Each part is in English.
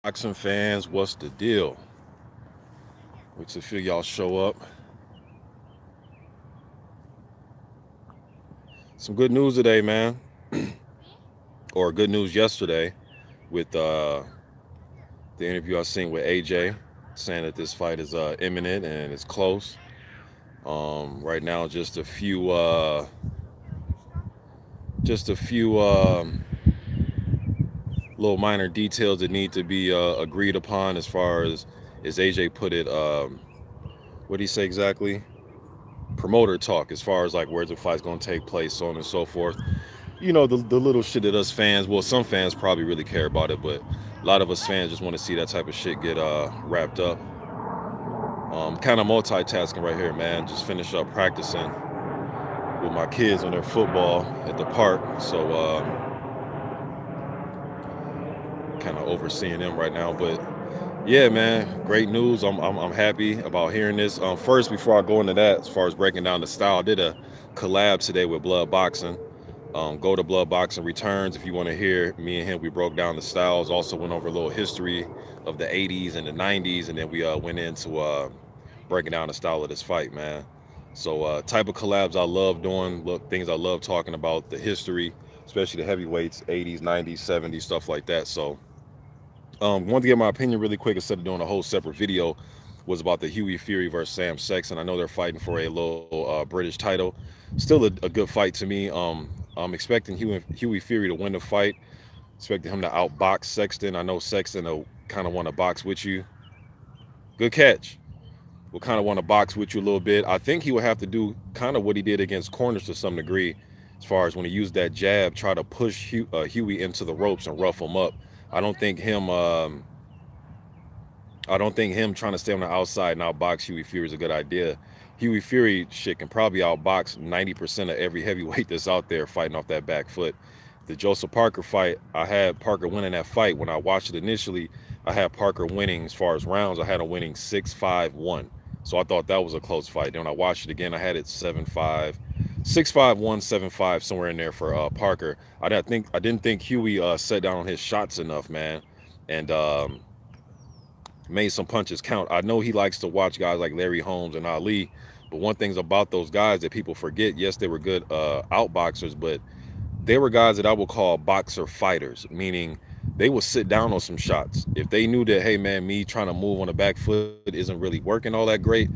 Boxing fans, what's the deal? Wait to feel y'all show up. Some good news today, man, or good news yesterday with the interview I seen with AJ, saying that this fight is imminent and it's close. Right now, just a few little minor details that need to be agreed upon as far as AJ put it. What did he say exactly? Promoter talk, as far as like where's the fight's going to take place, so on and so forth. The little shit that us fans, well, some fans probably really care about it, but a lot of us fans just want to see that type of shit get wrapped up. Kind of multitasking right here, man. Just finish up practicing with my kids on their football at the park, so kind of overseeing them right now. But yeah, man, great news. I'm happy about hearing this. First, before I go into that, as far as breaking down the style, I did a collab today with Blood Boxing. Go to Blood Boxing Returns if you want to hear me and him. We broke down the styles, also went over a little history of the 80s and the 90s, and then we went into breaking down the style of this fight, man. So type of collabs I love doing, look, things I love talking about, the history, especially the heavyweights, 80s, 90s, 70s, stuff like that. So wanted to get my opinion really quick instead of doing a whole separate video. Was about the Huey Fury versus Sam Sexton. I know they're fighting for a little British title. Still a good fight to me. I'm expecting Huey Fury to win the fight. Expecting him to outbox Sexton. I know Sexton will kind of want to box with you. Good catch. Will kind of want to box with you a little bit. I think he will have to do kind of what he did against Corners to some degree, as far as when he used that jab, try to push Huey into the ropes and rough him up. I don't think him. I don't think him trying to stay on the outside and outbox Huey Fury is a good idea. Huey Fury shit can probably outbox 90% of every heavyweight that's out there fighting off that back foot. The Joseph Parker fight, I had Parker winning that fight. When I watched it initially, I had Parker winning as far as rounds. I had him winning 6-5-1. So I thought that was a close fight. Then when I watched it again, I had it 7-5, 6-5-1, 7-5, somewhere in there for Parker. I didn't think Huey set down his shots enough, man. And made some punches count. I know he likes to watch guys like Larry Holmes and Ali, but one thing's about those guys that people forget, yes, they were good outboxers, but they were guys that I would call boxer fighters, meaning they would sit down on some shots. If they knew that, hey man, me trying to move on the back foot isn't really working all that great,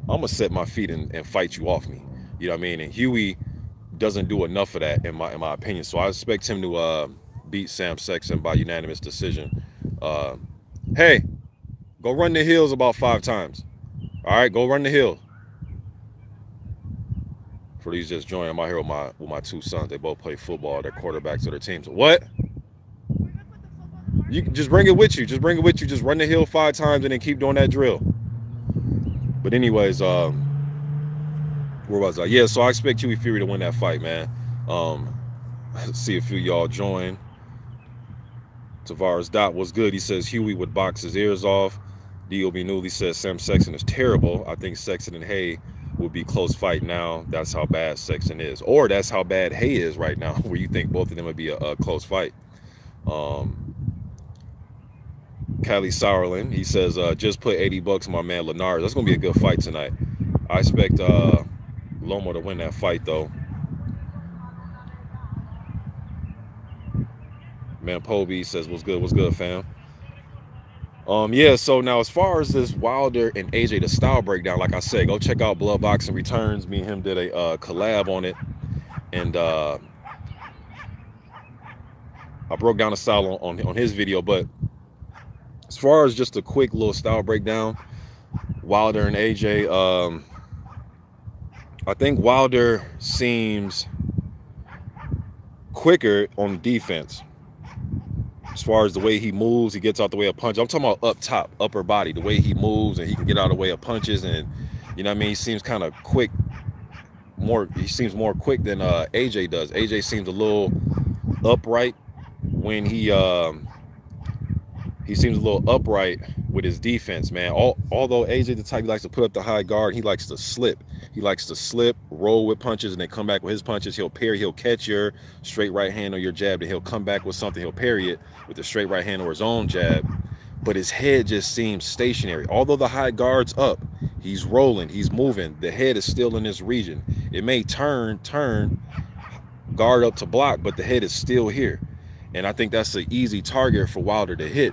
I'm gonna set my feet and fight you off me. You know what I mean? And Huey doesn't do enough of that in my opinion. So I expect him to beat Sam Sexton by unanimous decision. Uh, hey, go run the hills about 5 times. All right, go run the hill. For these just joining, I'm out here with my two sons. They both play football. They're quarterbacks of their teams. What? You just bring it with you. Just bring it with you. Just run the hill 5 times and then keep doing that drill. But anyways, where was I? Yeah, so I expect Huey Fury to win that fight, man. Um, see a few of y'all join. Tavares Dot was good. He says Huey would box his ears off. D.O.B. Newley says Sam Sexton is terrible. I think Sexton and Hay would be close fight now. That's how bad Sexton is. Or that's how bad Hay is right now, where you think both of them would be a close fight. Callie Sauerland, he says, just put $80 on my man Lenard. That's going to be a good fight tonight. I expect Lomo to win that fight, though. Man, Poby says, what's good, fam? Yeah, so now as far as this Wilder and AJ, the style breakdown, like I said, go check out Blood Boxing Returns. Me and him did a collab on it. And I broke down the style on his video. But as far as just a quick little style breakdown, Wilder and AJ, I think Wilder seems quicker on defense. As far as the way he moves, he gets out the way of punches. I'm talking about up top, upper body, the way he moves and he can get out of the way of punches. And, you know what I mean? He seems kind of quick. He seems more quick than AJ does. AJ seems a little upright when he seems a little upright with his defense, man. Although AJ the type he likes to put up the high guard, he likes to slip. He likes to slip, roll with punches, and then come back with his punches. He'll parry. He'll catch your straight right hand or your jab, and he'll come back with something. He'll parry it with the straight right hand or his own jab. but his head just seems stationary. Although the high guard's up, he's rolling, he's moving. The head is still in this region. It may turn, guard up to block, but the head is still here. And I think that's an easy target for Wilder to hit.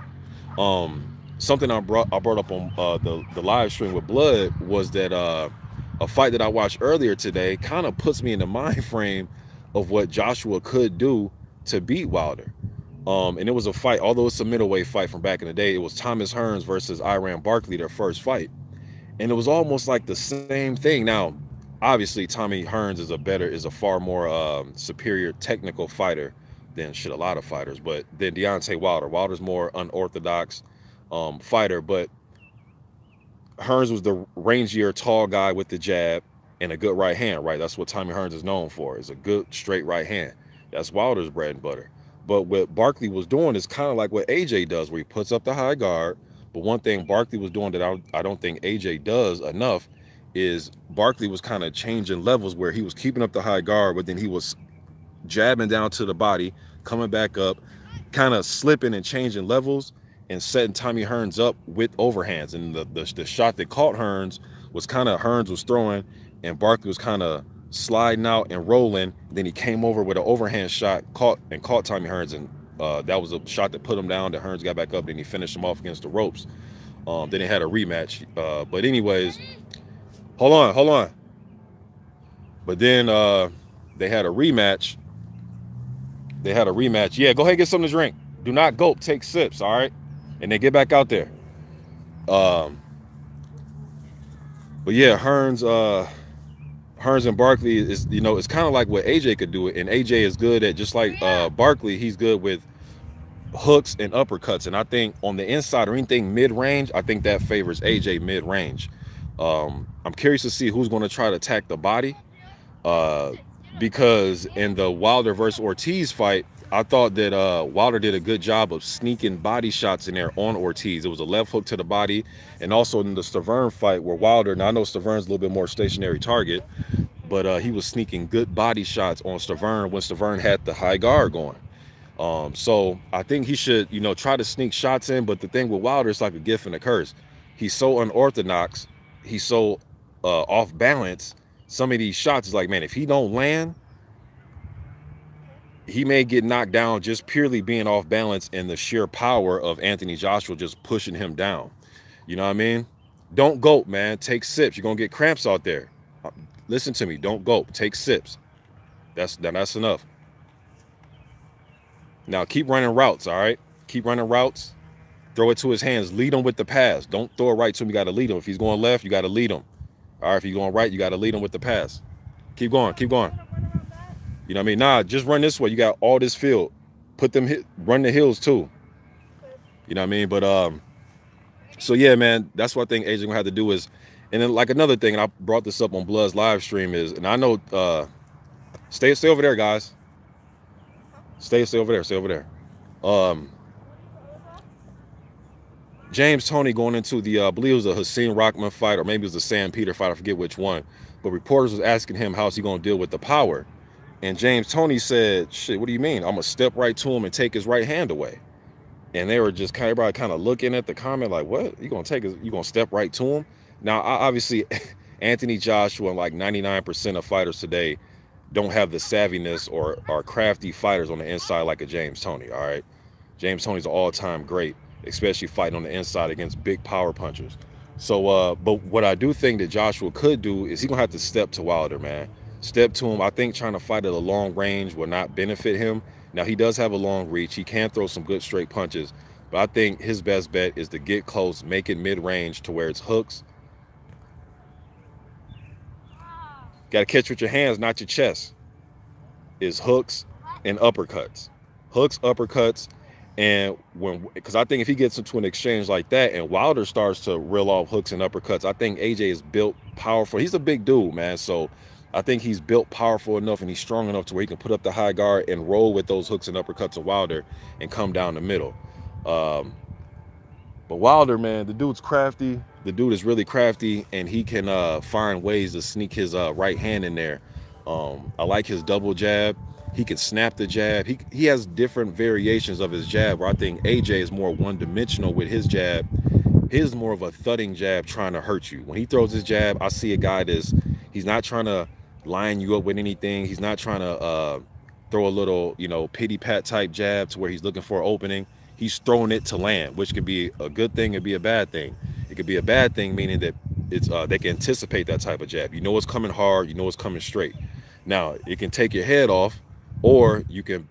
Something I brought up on the live stream with Blood was that a fight that I watched earlier today kind of puts me in the mind frame of what Joshua could do to beat Wilder. And it was a fight, although it's a middleweight fight from back in the day, it was Thomas Hearns versus Iran Barkley, their first fight. And it was almost like the same thing. Now, obviously, Tommy Hearns is a far more superior technical fighter than a lot of fighters, but then Deontay Wilder. Wilder's more unorthodox fighter, but Hearns was the rangier, tall guy with the jab and a good right hand, right? That's what Tommy Hearns is known for, is a good straight right hand. That's Wilder's bread and butter. But what Barkley was doing is kind of like what AJ does, where he puts up the high guard. But one thing Barkley was doing that I don't think AJ does enough is Barkley was kind of changing levels, where he was keeping up the high guard, but then he was jabbing down to the body, coming back up, kind of slipping and changing levels and setting Tommy Hearns up with overhands. And the shot that caught Hearns was kind of, Hearns was throwing and Barkley was kind of sliding out and rolling. Then he came over with an overhand shot, caught Tommy Hearns, and that was a shot that put him down. That Hearns got back up, then he finished him off against the ropes. Then they had a rematch. But anyways, hold on. But then they had a rematch. Yeah, go ahead and get something to drink. Do not gulp, take sips, all right? And then get back out there. But yeah, Hearns and Barkley is, it's kind of like what AJ could do. And AJ is good at, just like Barkley, he's good with hooks and uppercuts. And I think on the inside or anything mid-range, I think that favors AJ mid-range. I'm curious to see who's going to try to attack the body. Because in the Wilder versus Ortiz fight, I thought that Wilder did a good job of sneaking body shots in there on Ortiz. It was a left hook to the body. And also in the Stavern fight where Wilder, now I know Stavern's a little bit more stationary target, but he was sneaking good body shots on Stavern when Stavern had the high guard going. So I think he should, try to sneak shots in. But the thing with Wilder, it's like a gift and a curse. He's so unorthodox. He's so off balance. Some of these shots is like, man, if he don't land, he may get knocked down just purely being off balance and the sheer power of Anthony Joshua just pushing him down. You know what I mean? Don't gulp, man. Take sips. You're going to get cramps out there. Listen to me. Don't gulp. Take sips. That's enough. Now keep running routes, all right? Keep running routes. Throw it to his hands. Lead him with the pass. Don't throw it right to him. You got to lead him. If he's going left, you got to lead him. All right, if you're going right, you got to lead him with the pass. Keep going. You know what I mean? Nah, just run this way. You got all this field. Run the hills too. You know what I mean? But so yeah, man, that's what I think AJ gonna have to do is, and then like another thing, and I brought this up on Blood's live stream is, and I know, stay over there, guys. Stay over there. James Toney going into the, I believe it was a Hakeem Rockman fight, or maybe it was a Sam Peter fight, I forget which one. But reporters was asking him how's he going to deal with the power. And James Toney said, shit, what do you mean? I'm going to step right to him and take his right hand away. And they were just everybody kind of looking at the comment like, what? You going to step right to him? Now, obviously, Anthony Joshua and like 99% of fighters today don't have the savviness or are crafty fighters on the inside like a James Toney, all right? James Toney's an all-time great, especially fighting on the inside against big power punchers. So, but what I do think that Joshua could do is he's going to have to step to Wilder, man. Step to him. I think trying to fight at a long range will not benefit him. Now, he does have a long reach. He can throw some good straight punches. But I think his best bet is to get close, make it mid-range to where it's hooks. Got to catch with your hands, not your chest. Is hooks and uppercuts. Hooks, uppercuts. And because I think if he gets into an exchange like that and Wilder starts to reel off hooks and uppercuts, I think AJ is built powerful. He's a big dude, man. So I think he's built powerful enough and he's strong enough to where he can put up the high guard and roll with those hooks and uppercuts of Wilder and come down the middle. But Wilder, man, the dude's crafty. The dude is really crafty, and he can find ways to sneak his right hand in there. I like his double jab. He can snap the jab. He has different variations of his jab, where I think AJ is more one-dimensional with his jab. His is more of a thudding jab trying to hurt you. When he throws his jab, I see a guy he's not trying to line you up with anything. He's not trying to throw a little, pity pat type jab to where he's looking for an opening. He's throwing it to land, which could be a good thing, it'd be a bad thing. It could be a bad thing, meaning that they can anticipate that type of jab. You know it's coming hard, you know it's coming straight. Now, it can take your head off, or you can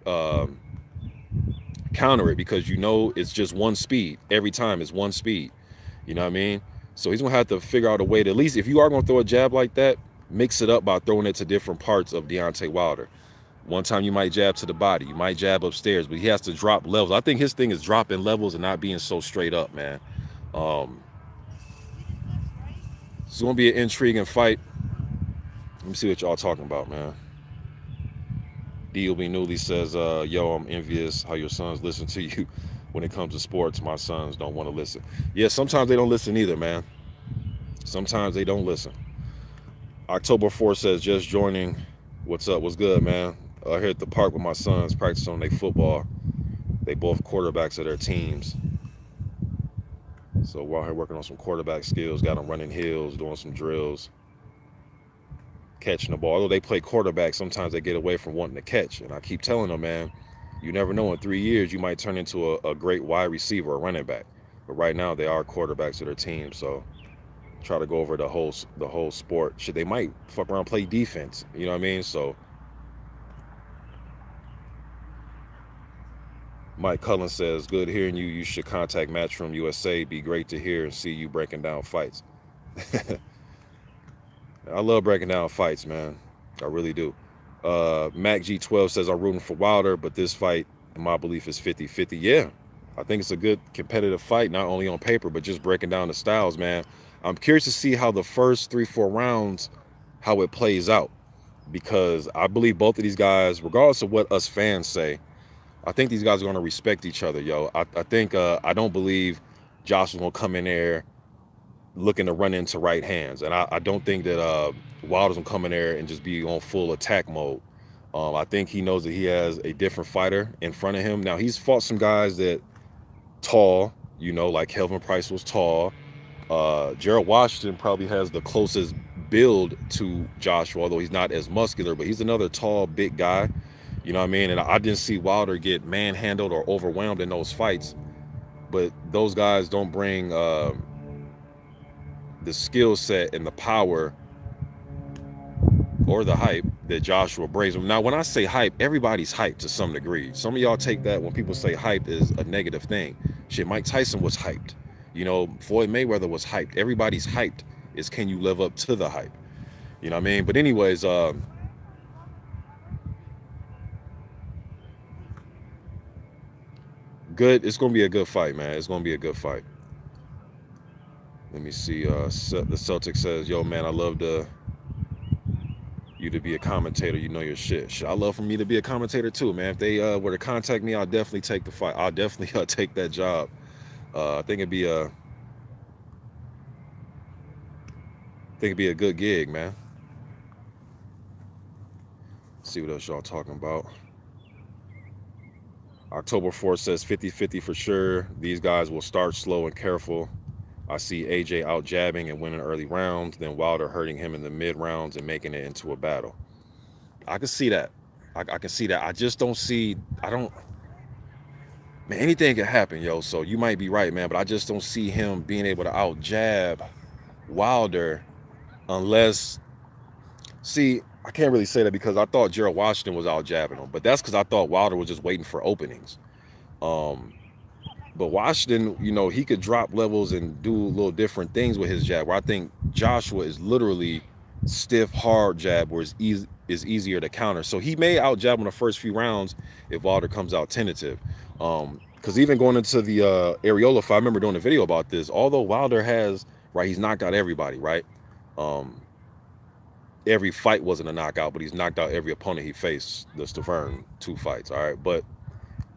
counter it, because it's just one speed. Every time it's one speed. You know what I mean? So he's gonna have to figure out a way to, at least if you are gonna throw a jab like that, mix it up by throwing it to different parts of Deontay Wilder. One time you might jab to the body, you might jab upstairs, but he has to drop levels. I think his thing is dropping levels and not being so straight up, man. It's gonna be an intriguing fight. Let me see what y'all talking about, man. D.O.B. Newly says, yo, I'm envious how your sons listen to you. When it comes to sports, my sons don't want to listen. Yeah, sometimes they don't listen either, man. Sometimes they don't listen. October 4th says, just joining. What's up? What's good, man? Here at the park with my sons, practicing on their football. They both quarterbacks of their teams. So we're out here working on some quarterback skills, got them running hills, doing some drills, catching the ball. Although they play quarterback, sometimes they get away from wanting to catch. And I keep telling them, man, you never know, in 3 years, you might turn into a great wide receiver or running back. But right now, they are quarterbacks of their team. So try to go over the whole sport. Shit, they might fuck around, play defense. You know what I mean? So Mike Cullen says, good hearing you. You should contact Matchroom USA. Be great to hear and see you breaking down fights. I love breaking down fights, man. I really do. Mac G12 says, I'm rooting for Wilder, but this fight, in my belief, is 50-50. Yeah, I think it's a good competitive fight, not only on paper, but just breaking down the styles, man. I'm curious to see how the first 3-4 rounds, how it plays out, because I believe both of these guys, regardless of what us fans say, I think these guys are going to respect each other, yo. I think I don't believe Josh is going to come in there looking to run into right hands, and I don't think that Wilder's going to come in there and just be on full attack mode. I think he knows that he has a different fighter in front of him. Now, he's fought some guys that tall, like Kelvin Price was tall. Gerald Washington probably has the closest build to Joshua, although he's not as muscular, but he's another tall, big guy. You know what I mean? And I didn't see Wilder get manhandled or overwhelmed in those fights. But those guys don't bring the skill set and the power or the hype that Joshua brings. Now, when I say hype, everybody's hyped to some degree. Some of y'all take that when people say hype is a negative thing. Shit, Mike Tyson was hyped. Floyd Mayweather was hyped. Everybody's hyped. Is, can you live up to the hype? You know what I mean? But anyways, good. It's gonna be a good fight, man. It's gonna be a good fight. Let me see. The Celtic says, "Yo, man, I love you to be a commentator. You know your shit. I love for me to be a commentator too, man. If they were to contact me, I'll definitely take the fight. I'll definitely take that job. I think it'd be a good gig, man. Let's see what else y'all talking about. October 4th says 50-50 for sure. These guys will start slow and careful. I see AJ out jabbing and winning early rounds, then Wilder hurting him in the mid rounds and making it into a battle. I can see that. I can see that. I just don't see. Man, anything can happen, yo. So you might be right, man, but I just don't see him being able to out jab Wilder unless. See, I can't really say that because I thought Gerald Washington was out jabbing him, but that's because I thought Wilder was just waiting for openings. But Washington, he could drop levels and do little different things with his jab, where I think Joshua is literally stiff, hard jab, where it's easier to counter. So he may out jab in the first few rounds if Wilder comes out tentative. Because even going into the Areola fight, I remember doing a video about this. Although Wilder has, right, he's knocked out everybody, right? Every fight wasn't a knockout, but he's knocked out every opponent he faced. The Stavern 2 fights, all right? But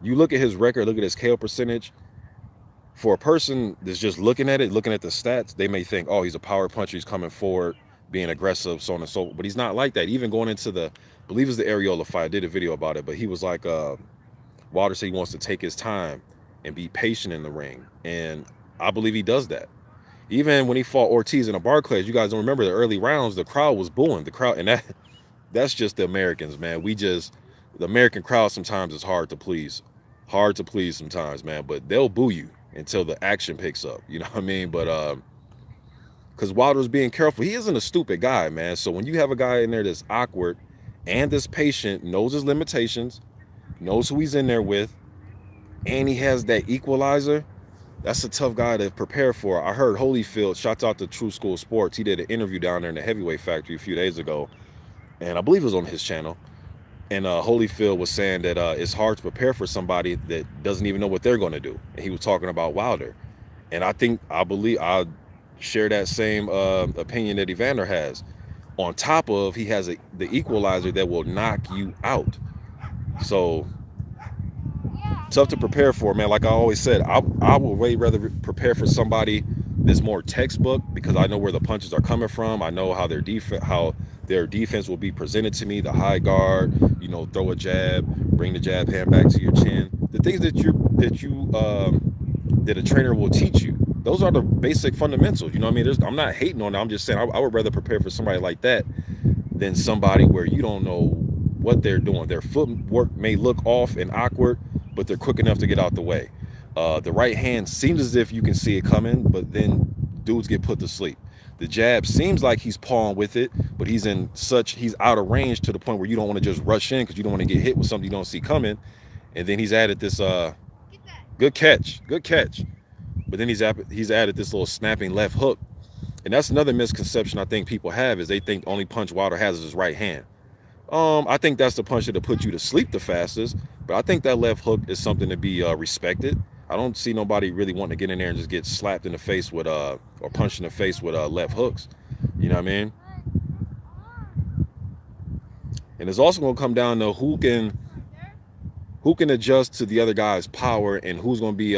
you look at his record, look at his KO percentage. For a person that's just looking at the stats, they may think, oh, he's a power puncher, he's coming forward, being aggressive, so on and so forth. But he's not like that. Even going into the, I believe it's the Areola fight. I did a video about it, but he was like, Wilder said he wants to take his time and be patient in the ring, and I believe he does that. Even when he fought Ortiz in a Barclays, you guys don't remember the early rounds, the crowd was booing. The crowd, and that's just the Americans, man. The American crowd sometimes is hard to please sometimes, man. But they'll boo you until the action picks up. You know what I mean? But because Wilder's being careful, he isn't a stupid guy, man. So when you have a guy in there that's awkward and this patient, knows his limitations, knows who he's in there with, and he has that equalizer, that's a tough guy to prepare for. I heard Holyfield, shouts out to True School Sports, he did an interview down there in the heavyweight factory a few days ago, and I believe it was on his channel. And Holyfield was saying that it's hard to prepare for somebody that doesn't even know what they're going to do. And he was talking about Wilder. And I share that same opinion that Evander has. On top of, he has the equalizer that will knock you out. So tough to prepare for, man. Like I always said, I would way rather prepare for somebody that's more textbook, because I know where the punches are coming from. I know how their defense will be presented to me. The high guard, throw a jab, bring the jab hand back to your chin. The things that a trainer will teach you. Those are the basic fundamentals. You know what I mean? I'm not hating on it. I'm just saying I would rather prepare for somebody like that than somebody where you don't know what they're doing. Their footwork may look off and awkward, but they're quick enough to get out the way. The right hand seems as if you can see it coming, but then dudes get put to sleep. The jab seems like he's pawing with it, but he's out of range to the point where you don't want to just rush in because you don't want to get hit with something you don't see coming. And then he's added this good catch. But then he's added this little snapping left hook. And that's another misconception I think people have, is they think the only punch Wilder has is his right hand. I think that's the punch that'll put you to sleep the fastest, but I think that left hook is something to be respected. I don't see nobody really wanting to get in there and just get slapped in the face with or punched in the face with left hooks. You know what I mean? And it's also going to come down to who can adjust to the other guy's power, and who's going to be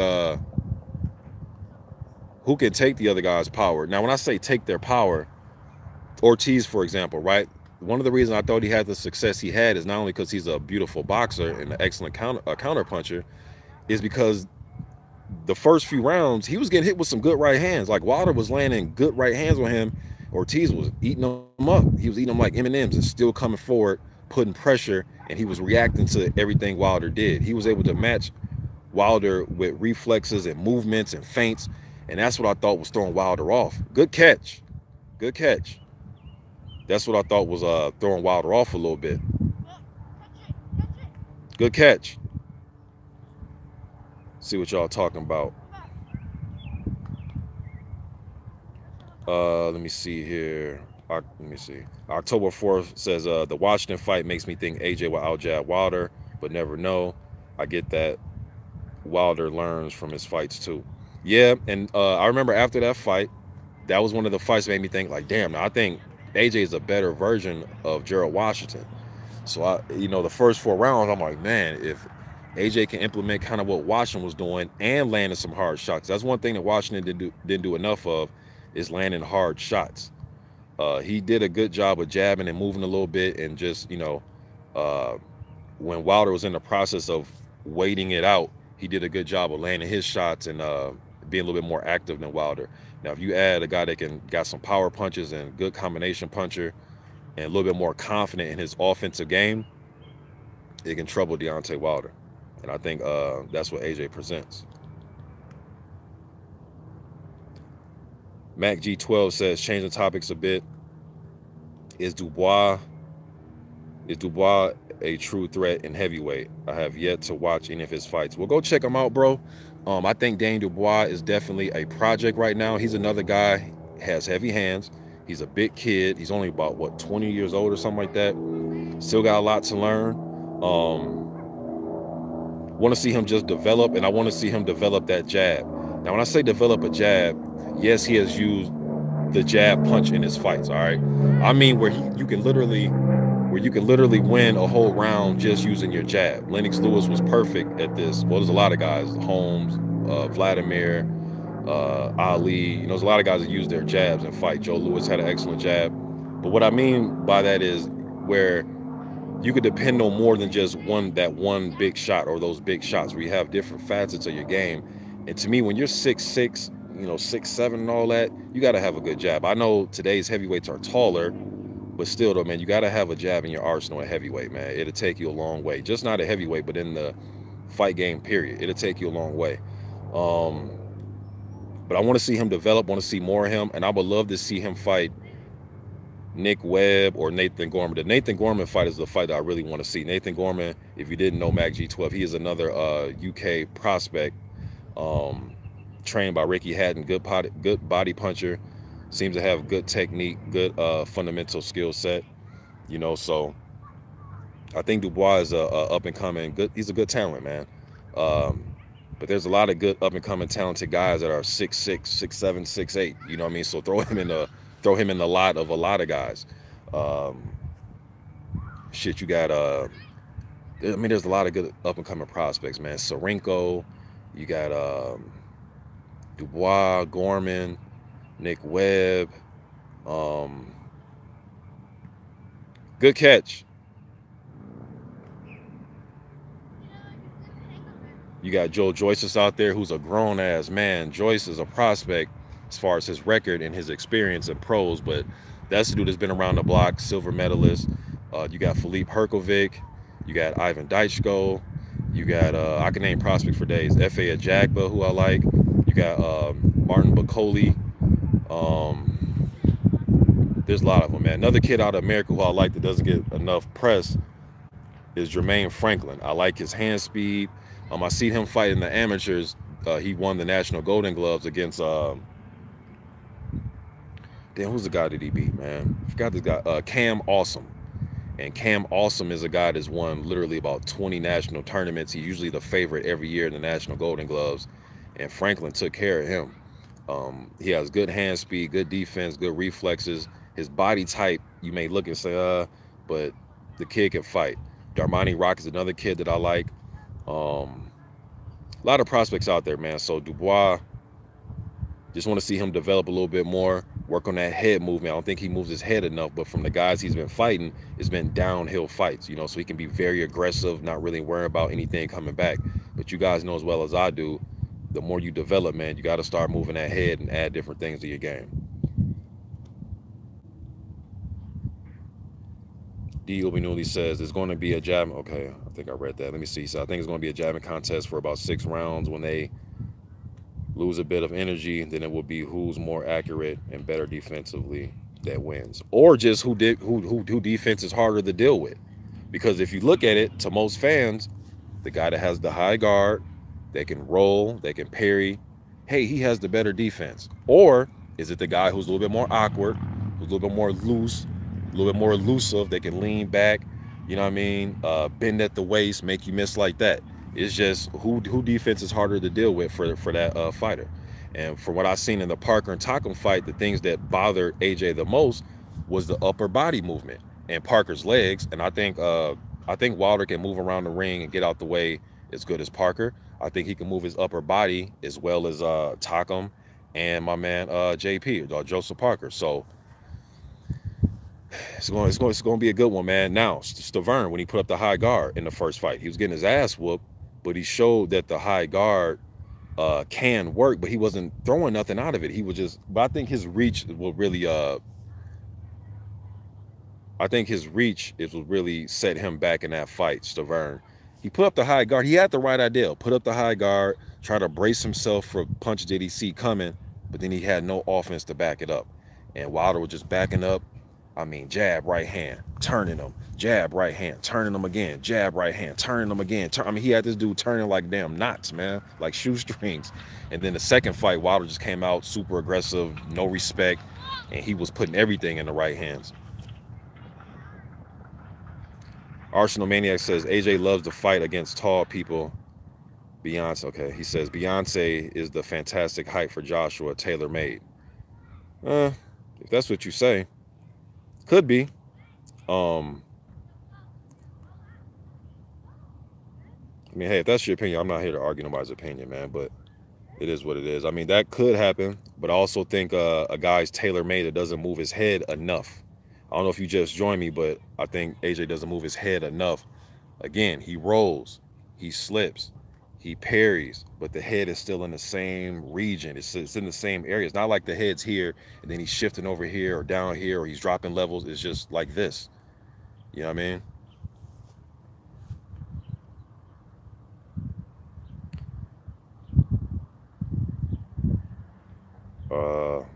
who can take the other guy's power. Now, when I say take their power, Ortiz, for example, right? One of the reasons I thought he had the success he had is not only because he's a beautiful boxer and an excellent counter puncher, is because the first few rounds he was getting hit with some good right hands. Like Wilder was landing good right hands on him. Ortiz was eating them up. He was eating them like M&Ms and still coming forward, putting pressure, and he was reacting to everything Wilder did. He was able to match Wilder with reflexes and movements and feints, and that's what I thought was throwing Wilder off. Good catch. That's what I thought was throwing Wilder off a little bit. Good catch. See what y'all talking about. Let me see here. Let me see. October 4th says the Washington fight makes me think AJ will outjab Wilder, but never know. I get that Wilder learns from his fights too. Yeah, and I remember after that fight, that was one of the fights that made me think, like, damn, I think AJ is a better version of Gerald Washington. So the first 4 rounds, I'm like, man, if AJ can implement kind of what Washington was doing and landing some hard shots. That's one thing that Washington didn't do enough of, is landing hard shots. He did a good job of jabbing and moving a little bit, and just when Wilder was in the process of waiting it out, he did a good job of landing his shots and being a little bit more active than Wilder. Now, if you add a guy that got some power punches and good combination puncher and a little bit more confident in his offensive game, it can trouble Deontay Wilder. And I think that's what AJ presents. Mac G12 says, changing topics a bit. Is Dubois a true threat in heavyweight? I have yet to watch any of his fights. Well, go check him out, bro. I think Daniel Dubois is definitely a project right now. He's another guy, has heavy hands. He's a big kid. He's only about 20 years old or something like that. Still got a lot to learn. Want to see him just develop, and I want to see him develop that jab. Now, when I say develop a jab, yes, he has used the jab punch in his fights. All right, I mean where you can literally win a whole round just using your jab. Lennox Lewis was perfect at this. Well, there's a lot of guys, Holmes, Vladimir, Ali. There's a lot of guys that use their jabs and fight. Joe Louis had an excellent jab. But what I mean by that is where you could depend on more than just one big shot or those big shots where you have different facets of your game. And to me, when you're 6'6", 6'7", and all that, you got to have a good jab. I know today's heavyweights are taller, but still though, man, you got to have a jab in your arsenal at heavyweight, man. It'll take you a long way. Just not a heavyweight, but in the fight game period, it'll take you a long way. Um, but I want to see him develop, want to see more of him, and I would love to see him fight Nick Webb or Nathan Gorman. The Nathan Gorman fight is the fight that I really want to see. Nathan Gorman, if you didn't know, Mac G12, he is another UK prospect, um, trained by Ricky Hatton. Good body puncher, seems to have good technique, good fundamental skill set. So I think Dubois is a up and coming good. He's a good talent, man. Um, but there's a lot of good up and coming talented guys that are 6'6", 6'7", 6'8". You know what I mean? So throw him in the lot of a lot of guys. Um, Shit, you got there's a lot of good up and coming prospects, man. Sorenko, you got Dubois, Gorman, Nick Webb. Um, Good catch. You got Joe Joyce out there, who's a grown ass man. Joyce is a prospect as far as his record and his experience in pros, but that's the dude that's been around the block, silver medalist. You got Philippe Herkovic, you got Ivan Daichko, you got I can name prospects for days. F.A. Ajagba, who I like. You got Martin Bacoli. Um, there's a lot of them, man. Another kid out of America who I like that doesn't get enough press is Jermaine Franklin. I like his hand speed. I seen him fight in the amateurs. He won the National Golden Gloves against damn, who's the guy that he beat, man? I forgot this guy. Cam Awesome. And Cam Awesome is a guy that's won literally about 20 national tournaments. He's usually the favorite every year in the National Golden Gloves. And Franklin took care of him. He has good hand speed, good defense, good reflexes. His body type, you may look and say, but the kid can fight. Darmani Rock is another kid that I like. A lot of prospects out there, man. So Dubois, just want to see him develop a little bit more, work on that head movement. I don't think he moves his head enough, but from the guys he's been fighting, it's been downhill fights, so he can be very aggressive, not really worrying about anything coming back. But you guys know as well as I do, the more you develop, man, you got to start moving that head and add different things to your game. D. Obinuli says there's going to be a jabbing. Okay, I think I read that. Let me see. So I think it's going to be a jabbing contest for about 6 rounds. When they lose a bit of energy, then it will be who's more accurate and better defensively that wins, or just who defense is harder to deal with. Because if you look at it, to most fans, the guy that has the high guard, that can roll, that can parry, hey, he has the better defense. Or is it the guy who's a little bit more awkward, who's a little bit more loose, a little bit more elusive, that can lean back, you know what I mean? Bend at the waist, make you miss like that. It's just who defense is harder to deal with for that fighter. And from what I've seen in the Parker and Takam fight, the things that bothered AJ the most was the upper body movement and Parker's legs. And I think Wilder can move around the ring and get out the way as good as Parker. I think he can move his upper body as well as Takam and my man JP, Joseph Parker. So it's going to be a good one, man. Now, Stavern, when he put up the high guard in the first fight, he was getting his ass whooped, but he showed that the high guard can work, but he wasn't throwing nothing out of it. He was just, but I think his reach will really, is what really set him back in that fight, Stavern. He put up the high guard. He had the right idea. Put up the high guard, try to brace himself for punches that he see coming, but then he had no offense to back it up. And Wilder was just backing up. I mean, jab, right hand, turning him, jab, right hand, turning him again, jab, right hand, turning him again. I mean, he had this dude turning like damn knots, man, like shoestrings. And then the second fight, Wilder just came out super aggressive, no respect, and he was putting everything in the right hands. Arsenal Maniac says AJ loves to fight against tall people. Beyonce, okay, he says Beyonce is the fantastic height for Joshua, tailor-made. If that's what you say. Could be. I mean, hey, if that's your opinion, I'm not here to argue nobody's opinion, man, but it is what it is. I mean, that could happen, but I also think a guy's tailor-made that doesn't move his head enough. I don't know if you just joined me, but I think AJ doesn't move his head enough. Again, he rolls, he slips, he parries, but the head is still in the same region. It's in the same area. It's not like the head's here and then he's shifting over here or down here or he's dropping levels. It's just like this. You know what I mean?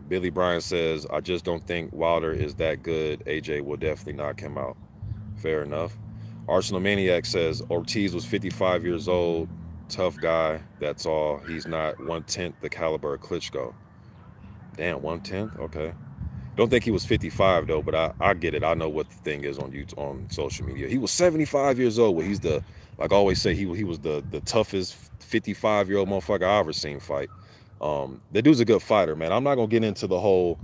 Billy Bryan says, I just don't think Wilder is that good. AJ will definitely knock him out. Fair enough. Arsenal Maniac says Ortiz was 55 years old, tough guy. That's all. He's not 1/10 the caliber of Klitschko. Damn, 1/10. Okay. Don't think he was 55 though, but I get it. I know what the thing is on YouTube, on social media. He was 75 years old. Well, he's the, like I always say, he was the toughest 55-year-old motherfucker I ever seen fight. The dude's a good fighter, man. I'm not gonna get into the whole,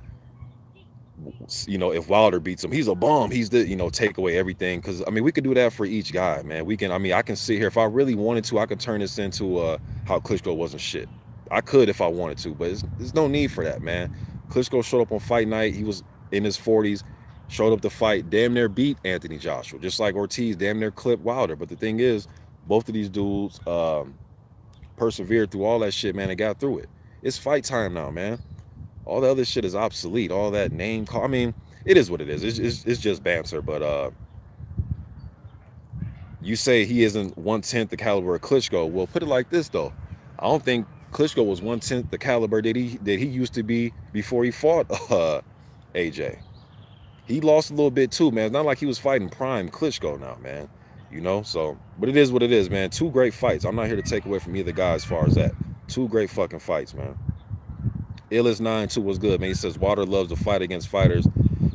if Wilder beats him, he's a bum. He's the, take away everything. Because I mean, we could do that for each guy, man. We can. I mean, I can sit here if I really wanted to. I could turn this into how Klitschko wasn't shit. I could if I wanted to, but there's no need for that, man. Klitschko showed up on fight night. He was in his 40s, showed up to fight, damn near beat Anthony Joshua, just like Ortiz damn near clipped Wilder. But the thing is, both of these dudes persevered through all that shit, man, and got through it. It's fight time now, man. All the other shit is obsolete. All that name call. I mean, it is what it is. It's just banter. But you say he isn't 1/10 the caliber of Klitschko. Well, put it like this though. I don't think Klitschko was 1/10 the caliber that he used to be before he fought AJ. He lost a little bit too, man. It's not like he was fighting prime Klitschko now, man. So, but it is what it is, man. Two great fights. I'm not here to take away from either guy as far as that. Two great fucking fights, man. Illis92 was good, man. He says Wilder loves to fight against fighters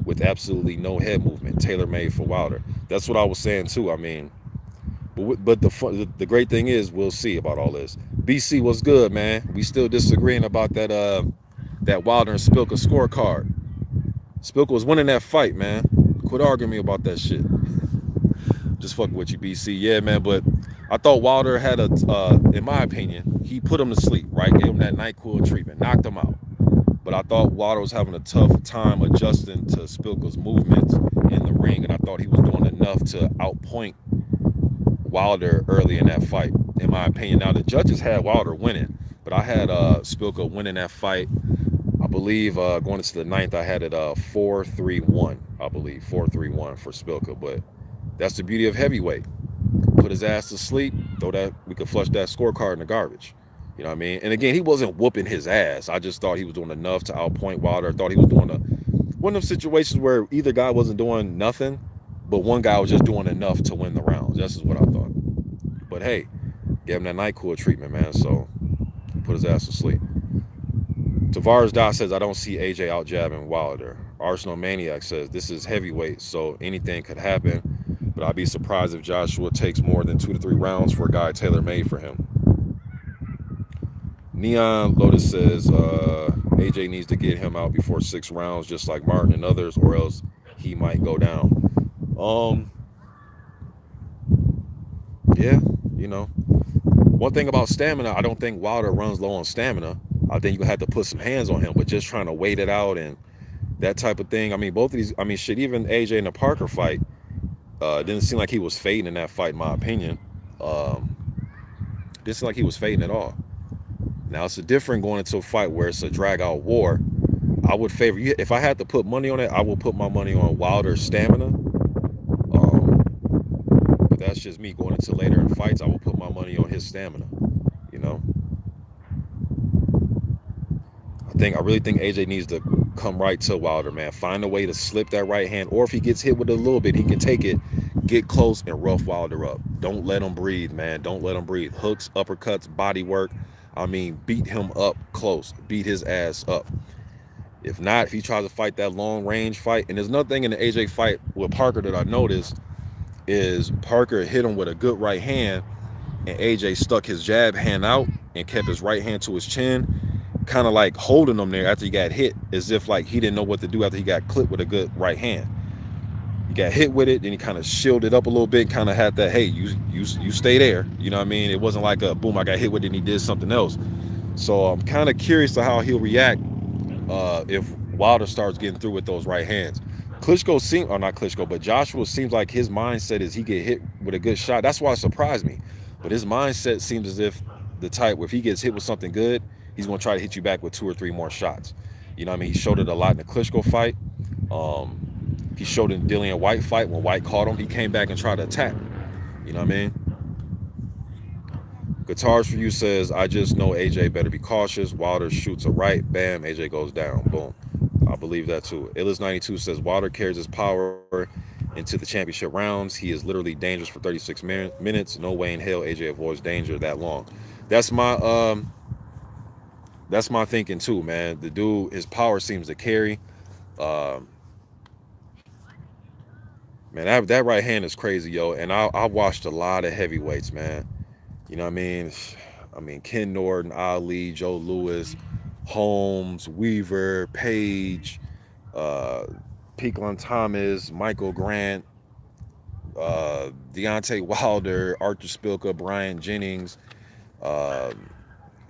with absolutely no head movement, tailor made for Wilder. That's what I was saying too. I mean, but the great thing is we'll see about all this. BC was good, man. We still disagreeing about that Wilder and Spilka scorecard. Spilka was winning that fight, man. Quit arguing me about that shit. Just fucking with you, BC. Yeah, man. But I thought Wilder had in my opinion, he put him to sleep, right? Gave him that NyQuil treatment, knocked him out. But I thought Wilder was having a tough time adjusting to Spilka's movements in the ring, and I thought he was doing enough to outpoint Wilder early in that fight, in my opinion. Now the judges had Wilder winning, but I had Spilka winning that fight. I believe going into the ninth, I had it 4-3-1. I believe 4-3-1 for Spilka. But that's the beauty of heavyweight. Put his ass to sleep. Throw that. We could flush that scorecard in the garbage. You know what I mean? And again, he wasn't whooping his ass. I just thought he was doing enough to outpoint Wilder. I thought he was doing one of them situations where either guy wasn't doing nothing, but one guy was just doing enough to win the rounds. That's just what I thought. But hey, gave him that NyQuil treatment, man. So put his ass to sleep. Tavares Dot says, I don't see AJ out jabbing Wilder. Arsenal Maniac says, this is heavyweight, so anything could happen. But I'd be surprised if Joshua takes more than 2 to 3 rounds for a guy tailor-made for him. Neon Lotus says, AJ needs to get him out before 6 rounds, just like Martin and others, or else he might go down. Yeah, one thing about stamina, I don't think Wilder runs low on stamina. I think you have to put some hands on him, but just trying to wait it out and that type of thing. I mean, both of these, shit, even AJ in the Parker fight, didn't seem like he was fading in that fight, in my opinion. Didn't seem like he was fading at all. Now, it's a different going into a fight where it's a drag-out war. I would favor, if I had to put money on it, I would put my money on Wilder's stamina. But that's just me going into later in fights. I will put my money on his stamina, I really think AJ needs to come right to Wilder, man. Find a way to slip that right hand, or if he gets hit with it a little bit, he can take it, get close, and rough Wilder up. Don't let him breathe, man. Don't let him breathe. Hooks, uppercuts, body work. Beat him up close. Beat his ass up. If not, if he tries to fight that long range fight, and there's nothing in the AJ fight with Parker that I noticed is Parker hit him with a good right hand, and AJ stuck his jab hand out and kept his right hand to his chin, kind of like holding him there after he got hit, as if like he didn't know what to do after he got clipped with a good right hand. He got hit with it, then he kind of shielded up a little bit, kind of had that, hey, you stay there. You know what I mean? It wasn't like a boom, I got hit with it and he did something else. So I'm kind of curious to how he'll react if Wilder starts getting through with those right hands. Klitschko seemed, or not Klitschko, but Joshua seems like his mindset is he get hit with a good shot. That's why it surprised me. But his mindset seems as if the type, if he gets hit with something good, he's going to try to hit you back with 2 or 3 more shots. You know what I mean? He showed it a lot in the Klitschko fight. He showed it in the Dillian White fight. When White caught him, he came back and tried to attack. You know what I mean? Guitars for You says, I just know AJ better be cautious. Wilder shoots a right, bam, AJ goes down, boom. I believe that too. Illis92 says, Wilder carries his power into the championship rounds. He is literally dangerous for 36 minutes. No way in hell AJ avoids danger that long. That's my thinking too, man. The dude, his power seems to carry. Man, that right hand is crazy, yo. And I watched a lot of heavyweights, man. You know what I mean? Ken Norton, Ali, Joe Louis, Holmes, Weaver, Page, Peaklon Thomas, Michael Grant, Deontay Wilder, Arthur Spilka, Brian Jennings, uh,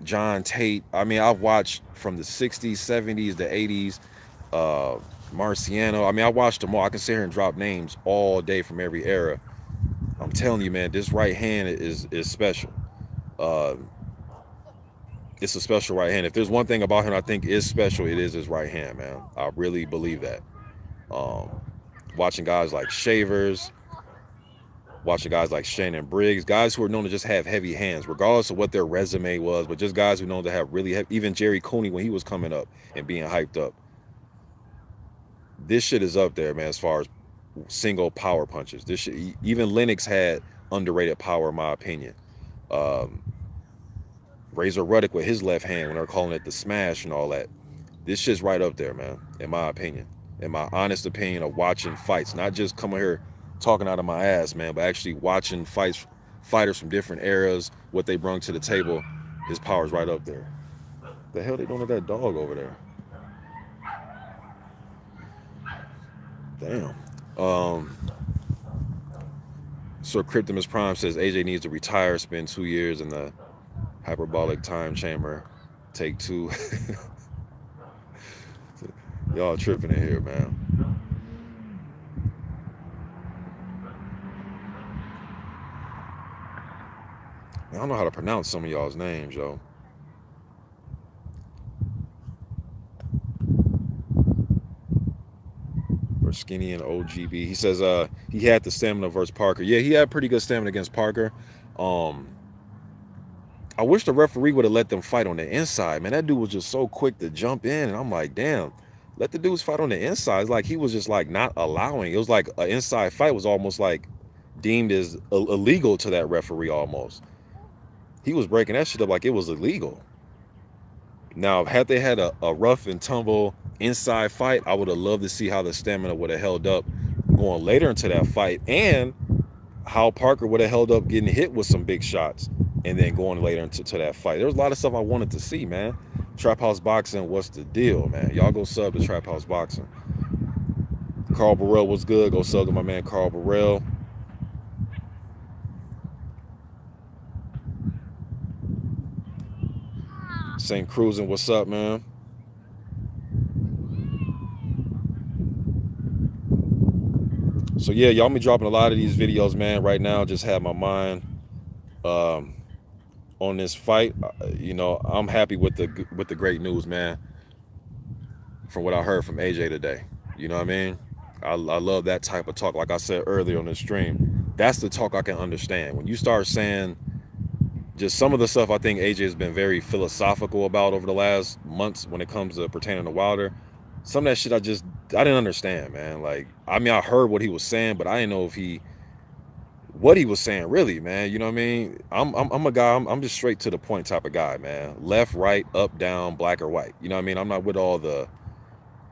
John Tate. I've watched from the 60s, 70s, the 80s, uh, Marciano. I watched them all. I can sit here and drop names all day from every era. I'm telling you, man, this right hand is special. Uh, it's a special right hand. If there's one thing about him I think is special, it is his right hand, man. I really believe that. Um, Watching guys like Shavers, watching guys like Shannon Briggs, guys who are known to just have heavy hands, regardless of what their resume was, but just guys who know to have really heavy, even Jerry Cooney when he was coming up and being hyped up. This shit is up there, man, as far as single power punches. This shit, even Lennox had underrated power, in my opinion. Um, Razor Ruddock with his left hand when they're calling it the smash and all that. This shit's right up there, man, in my opinion. In my honest opinion of watching fights, not just coming here talking out of my ass, man, but actually watching fighters from different eras, what they brought to the table. His power's right up there. The hell they doing with that dog over there? Damn. Sir Cryptimus Prime says AJ needs to retire, spend 2 years in the hyperbolic time chamber. Take 2. Y'all tripping in here, man. I don't know how to pronounce some of y'all's names, yo. Skinny and OGB. He says he had the stamina versus Parker. Yeah, he had pretty good stamina against Parker. I wish the referee would have let them fight on the inside. Man, that dude was just so quick to jump in, and I'm like, damn, let the dudes fight on the inside. It's like he was just like not allowing. It was like an inside fight was almost like deemed as illegal to that referee almost. He was breaking that shit up like it was illegal. Now, had they had a rough and tumble inside fight, I would have loved to see how the stamina would have held up going later into that fight, and how Parker would have held up getting hit with some big shots and then going later into that fight. There was a lot of stuff I wanted to see, man. Trap House Boxing, what's the deal, man? Y'all go sub to Trap House Boxing. Carl Burrell was good. Go sub to my man Carl Burrell. St. Cruising, what's up, man? So yeah, y'all be dropping a lot of these videos, man. Right now, just have my mind on this fight. You know, I'm happy with the great news, man. From what I heard from AJ today, you know what I mean? I love that type of talk. Like I said earlier on the stream, that's the talk I can understand. When you start saying just some of the stuff I think AJ has been very philosophical about over the last months when it comes to pertaining to Wilder. Some of that shit I didn't understand, man. Like, I heard what he was saying, but I didn't know what he was saying really, man. You know what I mean? I'm a guy, I'm just straight to the point type of guy, man. Left, right, up, down, black or white. You know what I mean? I'm not with all the,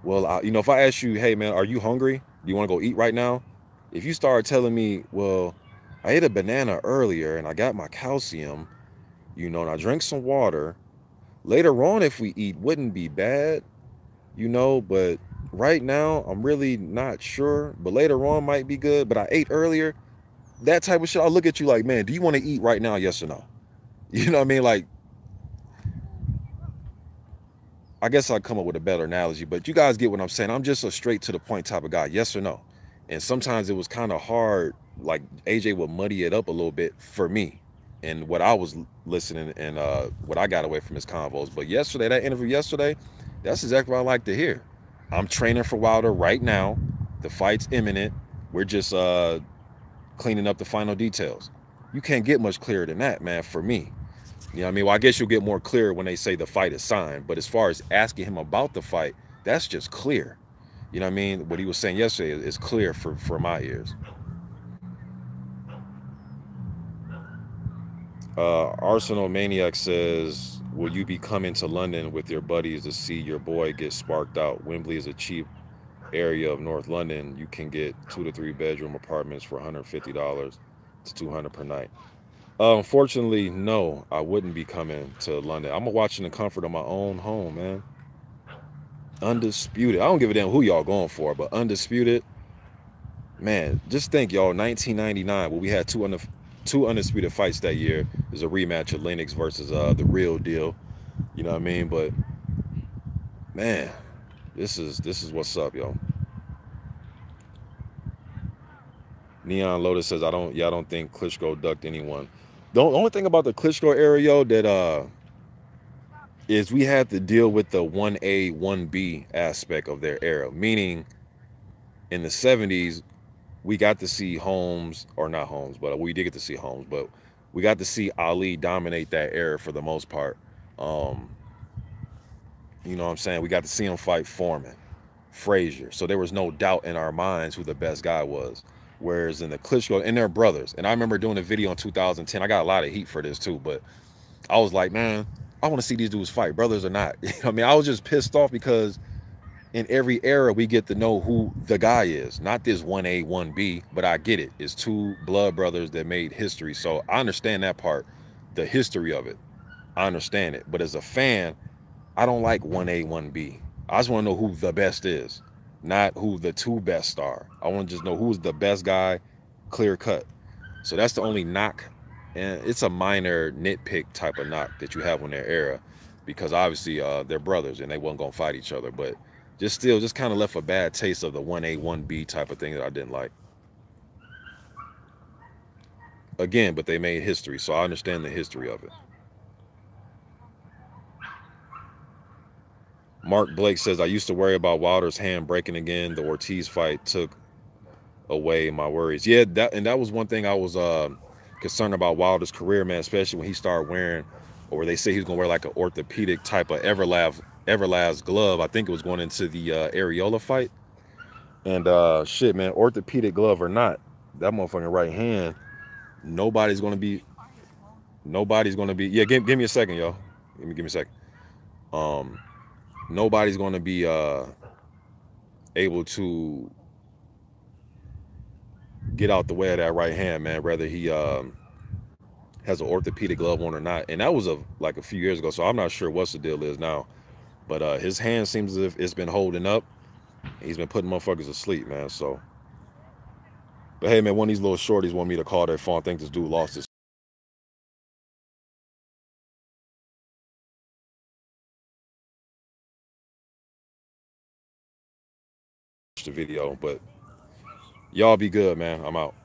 well, if I ask you, hey man, are you hungry? Do you want to go eat right now? If you start telling me, well, I ate a banana earlier and I got my calcium, and I drank some water. Later on, if we eat, wouldn't be bad, but right now, I'm really not sure. But later on might be good, but I ate earlier. That type of shit, I'll look at you like, man, do you want to eat right now, yes or no? You know what I mean? Like, I guess I'll come up with a better analogy, but you guys get what I'm saying. I'm just a straight to the point type of guy, yes or no. And sometimes it was kind of hard, like AJ would muddy it up a little bit for me and what I was listening and what I got away from his convos. But yesterday, that interview yesterday, that's exactly what I like to hear. I'm training for Wilder right now. The fight's imminent. We're just cleaning up the final details. You can't get much clearer than that, man, for me. You know what I mean? Well, I guess you'll get more clear when they say the fight is signed. But as far as asking him about the fight, that's just clear. You know what I mean? What he was saying yesterday is clear for my ears. Arsenal Maniac says, will you be coming to London with your buddies to see your boy get sparked out? Wembley is a cheap area of North London. You can get 2 to 3 bedroom apartments for $150 to 200 per night. Unfortunately, no, I wouldn't be coming to London. I'm gonna watch in the comfort of my own home, man. Undisputed. I don't give a damn who y'all going for, but undisputed, man. Just think, y'all. 1999, where we had two undisputed fights that year. There's a rematch of Lennox versus the Real Deal. You know what I mean? But man, this is what's up, yo. Neon Lotus says, I don't think Klitschko ducked anyone. The only thing about the Klitschko era, yo, that is we had to deal with the 1A, 1B aspect of their era. Meaning, in the 70s, we got to see Holmes, or not Holmes, but we did get to see Holmes, but we got to see Ali dominate that era for the most part. Um, you know what I'm saying? We got to see him fight Foreman, Frazier. So there was no doubt in our minds who the best guy was. Whereas in the Klitschko, and they're brothers. And I remember doing a video in 2010. I got a lot of heat for this too, but I was like, man, I want to see these dudes fight, brothers or not. I mean, I was just pissed off because in every era we get to know who the guy is, not this 1A, 1B, but I get it. It's two blood brothers that made history. So I understand that part, the history of it. I understand it. But as a fan, I don't like 1A, 1B. I just want to know who the best is, not who the two best are. I want to just know who's the best guy, clear cut. So that's the only knock. And it's a minor nitpick type of knock that you have on their era because obviously they're brothers and they weren't going to fight each other. But just still, just kind of left a bad taste of the 1A, 1B type of thing that I didn't like. Again, but they made history, so I understand the history of it. Mark Blake says, I used to worry about Wilder's hand breaking again. The Ortiz fight took away my worries. Yeah, that was one thing I was concerned about Wilder's career, man, especially when he started wearing, or they say he's gonna wear like an orthopedic type of Everlast glove. I think it was going into the Areola fight. And shit, man, orthopedic glove or not, that motherfucking right hand, nobody's gonna be, nobody's gonna be. Yeah, give me a second, yo. Give me a second. Um, nobody's gonna be able to get out the way of that right hand, man. Whether he has an orthopedic glove on or not. And that was like a few years ago, so I'm not sure what's the deal is now. But his hand seems as if it's been holding up. He's been putting motherfuckers to sleep, man. So, but hey, man, one of these little shorties want me to call their phone. I think this dude lost his the video. But y'all be good, man. I'm out.